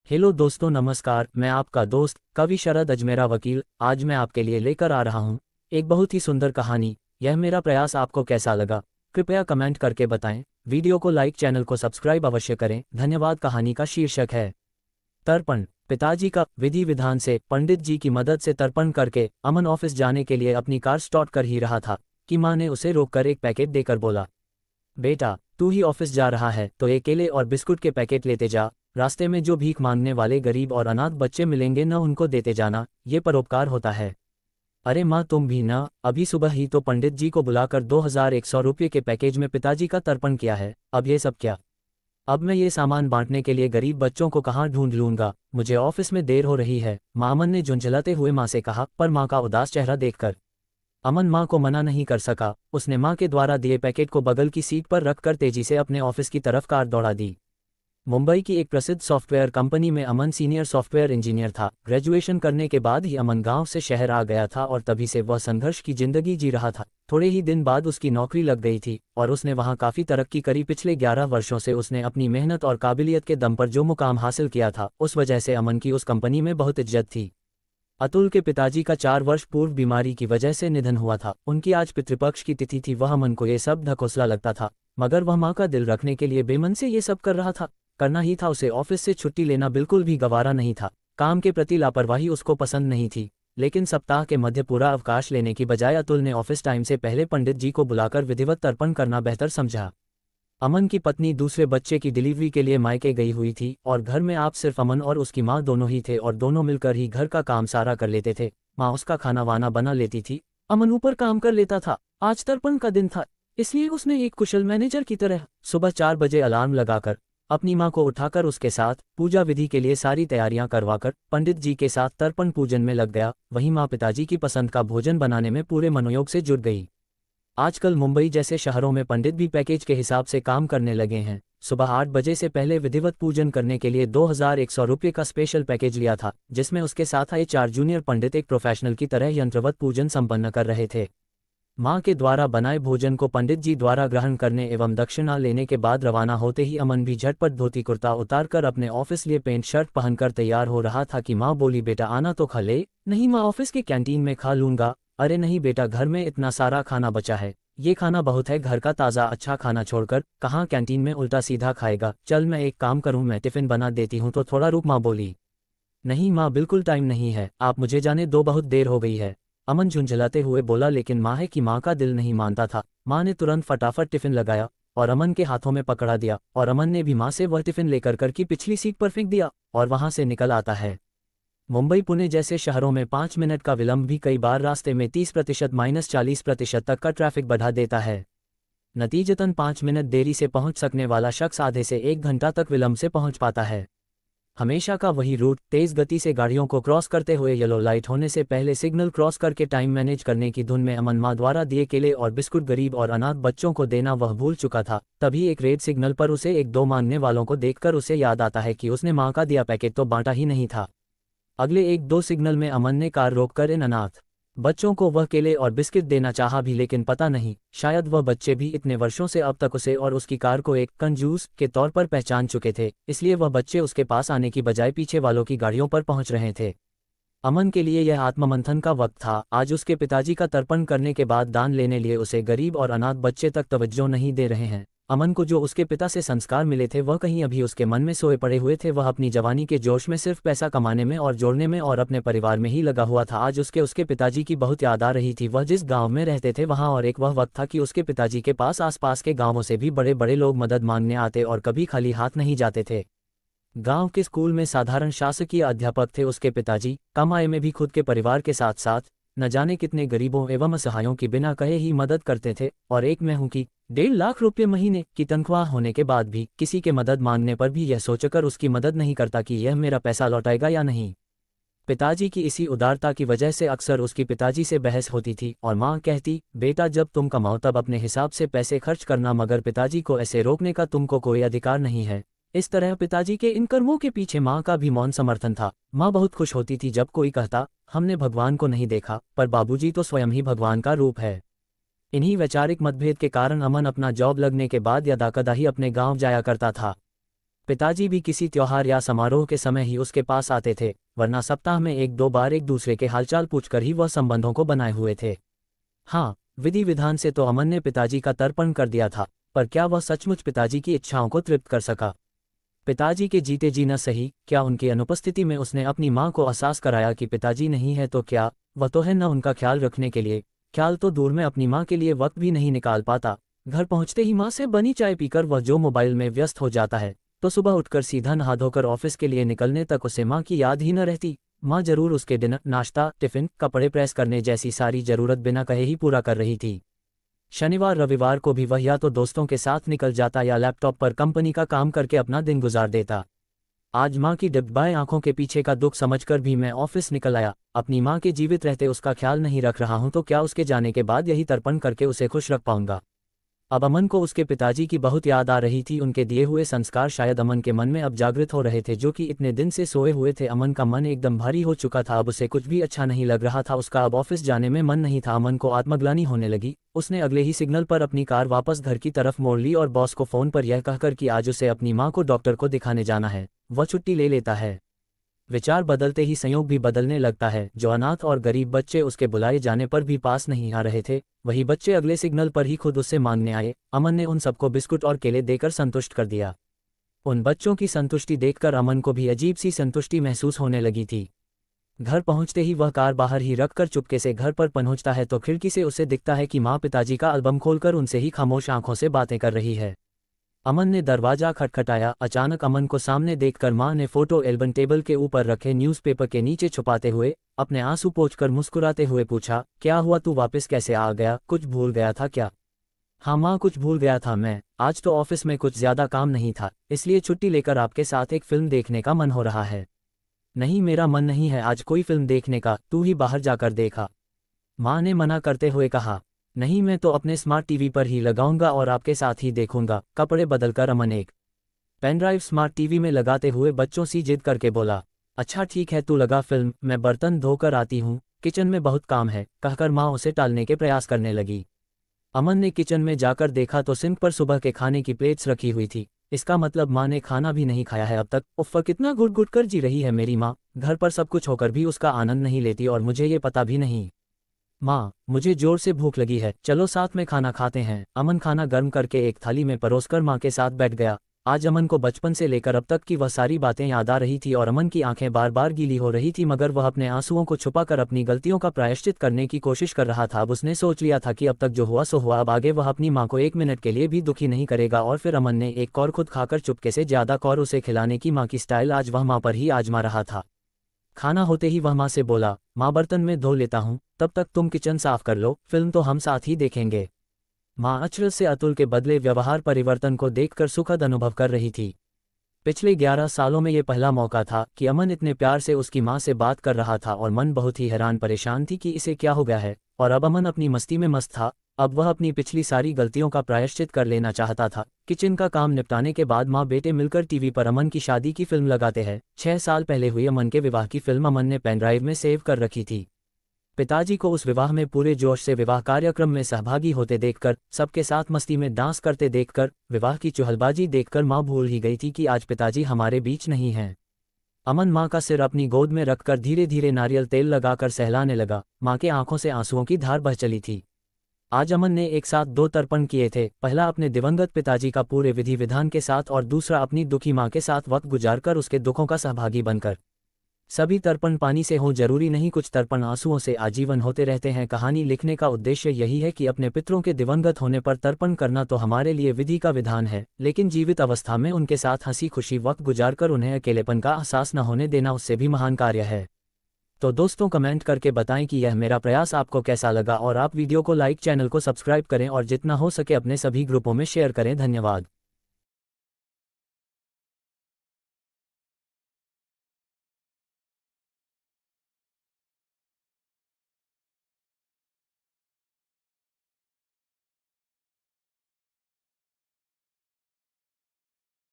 Hello दोस्तों, नमस्कार। मैं आपका दोस्त कवि शरद अजमेरा वकील आज मैं आपके लिए लेकर आ रहा हूं एक बहुत ही सुंदर कहानी। यह मेरा प्रयास आपको कैसा लगा कृपया कमेंट करके बताएं। वीडियो को लाइक, चैनल को सब्सक्राइब अवश्य करें। धन्यवाद। कहानी का शीर्षक है तर्पण। पिताजी का विधि विधान से पंडित जी की मदद से तर्पण करके अमन ऑफिस जाने के लिए अपनी कार स्टार्ट कर ही रहा था कि माँ ने उसे रोककर एक पैकेट देकर बोला, बेटा तू ही ऑफिस जा रहा है तो एक केले और बिस्कुट के पैकेट लेते जा। रास्ते में जो भीख मांगने वाले गरीब और अनाथ बच्चे मिलेंगे न उनको देते जाना, ये परोपकार होता है। अरे माँ तुम भी ना, अभी सुबह ही तो पंडित जी को बुलाकर 2100 रुपये के पैकेज में पिताजी का तर्पण किया है। अब ये सब क्या? अब मैं ये सामान बांटने के लिए गरीब बच्चों को कहाँ ढूंढ लूंगा? मुझे ऑफिस में देर हो रही है। मामन ने झुंझलाते हुए माँ से कहा, पर माँ का उदास चेहरा देखकर अमन माँ को मना नहीं कर सका। उसने माँ के द्वारा दिए पैकेट को बगल की सीट पर रखकर तेजी से अपने ऑफिस की तरफ कार दौड़ा दी। मुंबई की एक प्रसिद्ध सॉफ्टवेयर कंपनी में अमन सीनियर सॉफ्टवेयर इंजीनियर था। ग्रेजुएशन करने के बाद ही अमन गांव से शहर आ गया था और तभी से वह संघर्ष की जिंदगी जी रहा था। थोड़े ही दिन बाद उसकी नौकरी लग गई थी और उसने वहां काफी तरक्की करी। पिछले 11 वर्षों से उसने अपनी मेहनत और काबिलियत के दम पर जो मुकाम हासिल किया था, उस वजह से अमन की उस कंपनी में बहुत इज्जत थी। अतुल के पिताजी का 4 वर्ष पूर्व बीमारी की वजह से निधन हुआ था। उनकी आज पितृपक्ष की तिथि थी। वह अमन को ये सब ढकोसला लगता था, मगर वह माँ का दिल रखने के लिए बेमन से ये सब कर रहा था। करना ही था उसे। ऑफिस से छुट्टी लेना बिल्कुल भी गवारा नहीं था। काम के प्रति लापरवाही उसको पसंद नहीं थी। लेकिन सप्ताह के मध्य पूरा अवकाश लेने की बजाय अतुल ने ऑफिस टाइम से पहले पंडित जी को बुलाकर विधिवत तर्पण करना बेहतर समझा। अमन की पत्नी दूसरे बच्चे की डिलीवरी के लिए मायके गई हुई थी और घर में आप सिर्फ अमन और उसकी माँ दोनों ही थे और दोनों मिलकर ही घर का काम सारा कर लेते थे। माँ उसका खाना वाना बना लेती थी, अमन ऊपर काम कर लेता था। आज तर्पण का दिन था, इसलिए उसने एक कुशल मैनेजर की तरह सुबह 4 बजे अलार्म लगाकर अपनी माँ को उठाकर उसके साथ पूजा विधि के लिए सारी तैयारियां करवाकर पंडित जी के साथ तर्पण पूजन में लग गया। वहीं माँ पिताजी की पसंद का भोजन बनाने में पूरे मनोयोग से जुट गई। आजकल मुंबई जैसे शहरों में पंडित भी पैकेज के हिसाब से काम करने लगे हैं। सुबह 8 बजे से पहले विधिवत पूजन करने के लिए 2100 रुपये का स्पेशल पैकेज लिया था, जिसमें उसके साथ आए 4 जूनियर पंडित एक प्रोफेशनल की तरह यंत्रवत पूजन संपन्न कर रहे थे। माँ के द्वारा बनाए भोजन को पंडित जी द्वारा ग्रहण करने एवं दक्षिणा लेने के बाद रवाना होते ही अमन भी झटपट धोती कुर्ता उतारकर अपने ऑफिस लिए पेंट शर्ट पहनकर तैयार हो रहा था कि माँ बोली, बेटा आना तो खा ले। नहीं माँ, ऑफिस के कैंटीन में खा लूंगा। अरे नहीं बेटा, घर में इतना सारा खाना बचा है, ये खाना बहुत है। घर का ताज़ा अच्छा खाना छोड़कर कहाँ कैंटीन में उल्टा सीधा खाएगा। चल मैं एक काम करूँ, मैं टिफ़िन बना देती हूँ। तो थोड़ा रुक, माँ बोली। नहीं माँ, बिल्कुल टाइम नहीं है, आप मुझे जाने दो, बहुत देर हो गई है। अमन झुंझलाते हुए बोला, लेकिन माँ है कि माँ का दिल नहीं मानता था। माँ ने तुरंत फटाफट टिफ़िन लगाया और अमन के हाथों में पकड़ा दिया और अमन ने भी माँ से वह टिफ़िन लेकर कर की पिछली सीट पर फेंक दिया और वहाँ से निकल आता है। मुंबई पुणे जैसे शहरों में 5 मिनट का विलंब भी कई बार रास्ते में 30% -40% तक का ट्रैफिक बढ़ा देता है। नतीजतन 5 मिनट देरी से पहुंच सकने वाला शख्स आधे से 1 घंटा तक विलंब से पहुंच पाता है। हमेशा का वही रूट, तेज गति से गाड़ियों को क्रॉस करते हुए येलो लाइट होने से पहले सिग्नल क्रॉस करके टाइम मैनेज करने की धुन में अमन माँ द्वारा दिए केले और बिस्कुट गरीब और अनाथ बच्चों को देना वह भूल चुका था। तभी एक रेड सिग्नल पर उसे 1-2 मांगने वालों को देखकर उसे याद आता है कि उसने माँ का दिया पैकेट तो बांटा ही नहीं था। अगले 1-2 सिग्नल में अमन ने कार रोककर इन अनाथ बच्चों को वह केले और बिस्किट देना चाहा भी, लेकिन पता नहीं, शायद वह बच्चे भी इतने वर्षों से अब तक उसे और उसकी कार को एक कंजूस के तौर पर पहचान चुके थे, इसलिए वह बच्चे उसके पास आने की बजाय पीछे वालों की गाड़ियों पर पहुंच रहे थे। अमन के लिए यह आत्ममंथन का वक्त था। आज उसके पिताजी का तर्पण करने के बाद दान लेने लिए उसे गरीब और अनाथ बच्चे तक तवज्जो नहीं दे रहे हैं। अमन को जो उसके पिता से संस्कार मिले थे वह कहीं अभी उसके मन में सोए पड़े हुए थे। वह अपनी जवानी के जोश में सिर्फ पैसा कमाने में और जोड़ने में और अपने परिवार में ही लगा हुआ था। आज उसके पिताजी की बहुत याद आ रही थी। वह जिस गांव में रहते थे वहां और एक वह वक्त था कि उसके पिताजी के पास आसपास के गांवों से भी बड़े बड़े लोग मदद मांगने आते और कभी खाली हाथ नहीं जाते थे। गांव के स्कूल में साधारण शासकीय अध्यापक थे उसके पिताजी। कम आय में भी खुद के परिवार के साथ साथ न जाने कितने गरीबों एवं असहायों की बिना कहे ही मदद करते थे। और एक मैं हूं कि 1.5 लाख रुपये महीने की तनख्वाह होने के बाद भी किसी के मदद मांगने पर भी यह सोचकर उसकी मदद नहीं करता कि यह मेरा पैसा लौटाएगा या नहीं। पिताजी की इसी उदारता की वजह से अक्सर उसकी पिताजी से बहस होती थी और माँ कहती, बेटा जब तुम कमाओ तब अपने हिसाब से पैसे खर्च करना, मगर पिताजी को ऐसे रोकने का तुमको कोई अधिकार नहीं है। इस तरह पिताजी के इन कर्मों के पीछे माँ का भी मौन समर्थन था। माँ बहुत खुश होती थी जब कोई कहता, हमने भगवान को नहीं देखा, पर बाबूजी तो स्वयं ही भगवान का रूप है। इन्हीं वैचारिक मतभेद के कारण अमन अपना जॉब लगने के बाद यदाकदा ही अपने गांव जाया करता था। पिताजी भी किसी त्योहार या समारोह के समय ही उसके पास आते थे, वरना सप्ताह में एक दो बार एक दूसरे के हालचाल पूछकर ही वह संबंधों को बनाए हुए थे। हाँ, विधि विधान से तो अमन ने पिताजी का तर्पण कर दिया था, पर क्या वह सचमुच पिताजी की इच्छाओं को तृप्त कर सका? पिताजी के जीते जी न सही, क्या उनकी अनुपस्थिति में उसने अपनी माँ को एहसास कराया कि पिताजी नहीं है तो क्या वह तो है न उनका ख्याल रखने के लिए, ख्याल तो दूर में अपनी माँ के लिए वक्त भी नहीं निकाल पाता। घर पहुँचते ही माँ से बनी चाय पीकर वह जो मोबाइल में व्यस्त हो जाता है, तो सुबह उठकर सीधा नहा धोकर ऑफिस के लिए निकलने तक उसे माँ की याद ही न रहती। माँ जरूर उसके डिनर, नाश्ता, टिफिन, कपड़े प्रेस करने जैसी सारी जरूरत बिना कहे ही पूरा कर रही थी। शनिवार रविवार को भी वह या तो दोस्तों के साथ निकल जाता या लैपटॉप पर कंपनी का काम करके अपना दिन गुजार देता। आज माँ की डिब्बाएं आंखों के पीछे का दुख समझकर भी मैं ऑफिस निकल आया। अपनी माँ के जीवित रहते उसका ख्याल नहीं रख रहा हूं तो क्या उसके जाने के बाद यही तर्पण करके उसे खुश रख पाऊंगा? अब अमन को उसके पिताजी की बहुत याद आ रही थी। उनके दिए हुए संस्कार शायद अमन के मन में अब जागृत हो रहे थे, जो कि इतने दिन से सोए हुए थे। अमन का मन एकदम भारी हो चुका था, अब उसे कुछ भी अच्छा नहीं लग रहा था। उसका अब ऑफिस जाने में मन नहीं था। अमन को आत्मग्लानि होने लगी। उसने अगले ही सिग्नल पर अपनी कार वापस घर की तरफ मोड़ ली और बॉस को फोन पर यह कहकर कि आज उसे अपनी माँ को डॉक्टर को दिखाने जाना है, वह छुट्टी ले लेता है। विचार बदलते ही संयोग भी बदलने लगता है। जो अनाथ और गरीब बच्चे उसके बुलाए जाने पर भी पास नहीं आ रहे थे, वही बच्चे अगले सिग्नल पर ही खुद उससे मांगने आए। अमन ने उन सबको बिस्कुट और केले देकर संतुष्ट कर दिया। उन बच्चों की संतुष्टि देखकर अमन को भी अजीब सी संतुष्टि महसूस होने लगी थी। घर पहुंचते ही वह कार बाहर ही रखकर चुपके से घर पर पहुंचता है तो खिड़की से उसे दिखता है कि माँ पिताजी का एल्बम खोलकर उनसे ही खामोश आंखों से बातें कर रही है। अमन ने दरवाजा खटखटाया। अचानक अमन को सामने देखकर माँ ने फोटो एल्बम टेबल के ऊपर रखे न्यूज़पेपर के नीचे छुपाते हुए अपने आंसू पोंछकर मुस्कुराते हुए पूछा, क्या हुआ, तू वापस कैसे आ गया? कुछ भूल गया था क्या? हाँ माँ, कुछ भूल गया था मैं। आज तो ऑफिस में कुछ ज्यादा काम नहीं था, इसलिए छुट्टी लेकर आपके साथ एक फिल्म देखने का मन हो रहा है। नहीं, मेरा मन नहीं है आज कोई फिल्म देखने का, तू ही बाहर जाकर देखा, माँ ने मना करते हुए कहा। नहीं, मैं तो अपने स्मार्ट टीवी पर ही लगाऊंगा और आपके साथ ही देखूंगा। कपड़े बदलकर अमन एक पेनड्राइव स्मार्ट टीवी में लगाते हुए बच्चों सी जिद करके बोला। अच्छा ठीक है, तू लगा फिल्म, मैं बर्तन धोकर आती हूँ, किचन में बहुत काम है, कहकर माँ उसे टालने के प्रयास करने लगी। अमन ने किचन में जाकर देखा तो सिंक पर सुबह के खाने की प्लेट्स रखी हुई थी। इसका मतलब माँ ने खाना भी नहीं खाया है अब तक। उफ़, कितना घुट घुट कर जी रही है मेरी माँ। घर पर सब कुछ होकर भी उसका आनंद नहीं लेती और मुझे ये पता भी नहीं। माँ, मुझे जोर से भूख लगी है, चलो साथ में खाना खाते हैं। अमन खाना गर्म करके एक थाली में परोसकर माँ के साथ बैठ गया। आज अमन को बचपन से लेकर अब तक की वह सारी बातें याद आ रही थी और अमन की आंखें बार बार गीली हो रही थी, मगर वह अपने आंसुओं को छुपाकर अपनी गलतियों का प्रायश्चित करने की कोशिश कर रहा था। अब उसने सोच लिया था कि अब तक जो हुआ सो हुआ, अब आगे वह अपनी माँ को एक मिनट के लिए भी दुखी नहीं करेगा। और फिर अमन ने एक कौर खुद खाकर चुपके से ज्यादा कौर उसे खिलाने की माँ की स्टाइल आज वह माँ पर ही आजमा रहा था। खाना होते ही वह माँ से बोला, माँ बर्तन में धो लेता हूँ, तब तक तुम किचन साफ कर लो, फिल्म तो हम साथ ही देखेंगे। माँ अचरज से अतुल के बदले व्यवहार परिवर्तन को देखकर सुखद अनुभव कर रही थी। पिछले 11 सालों में ये पहला मौका था कि अमन इतने प्यार से उसकी माँ से बात कर रहा था और मन बहुत ही हैरान परेशान थी कि इसे क्या हो गया है। और अब अमन अपनी मस्ती में मस्त था। अब वह अपनी पिछली सारी गलतियों का प्रायश्चित कर लेना चाहता था। किचन का काम निपटाने के बाद माँ बेटे मिलकर टीवी पर अमन की शादी की फिल्म लगाते हैं। 6 साल पहले हुई अमन के विवाह की फिल्म अमन ने पेनड्राइव में सेव कर रखी थी। पिताजी को उस विवाह में पूरे जोश से विवाह कार्यक्रम में सहभागी होते देखकर, सबके साथ मस्ती में डांस करते देखकर, विवाह की चुहलबाजी देखकर माँ भूल ही गई थी कि आज पिताजी हमारे बीच नहीं हैं। अमन माँ का सिर अपनी गोद में रखकर धीरे धीरे नारियल तेल लगाकर सहलाने लगा। माँ के आंखों से आंसुओं की धार बह चली थी। आज अमन ने एक साथ 2 तर्पण किए थे, पहला अपने दिवंगत पिताजी का पूरे विधि विधान के साथ और दूसरा अपनी दुखी माँ के साथ वक्त गुजारकर उसके दुखों का सहभागी बनकर। सभी तर्पण पानी से हों जरूरी नहीं, कुछ तर्पण आंसुओं से आजीवन होते रहते हैं। कहानी लिखने का उद्देश्य यही है कि अपने पितरों के दिवंगत होने पर तर्पण करना तो हमारे लिए विधि का विधान है, लेकिन जीवित अवस्था में उनके साथ हंसी खुशी वक्त गुजारकर उन्हें अकेलेपन का एहसास न होने देना उससे भी महान कार्य है। तो दोस्तों, कमेंट करके बताएं कि यह मेरा प्रयास आपको कैसा लगा और आप वीडियो को लाइक, चैनल को सब्सक्राइब करें और जितना हो सके अपने सभी ग्रुपों में शेयर करें। धन्यवाद।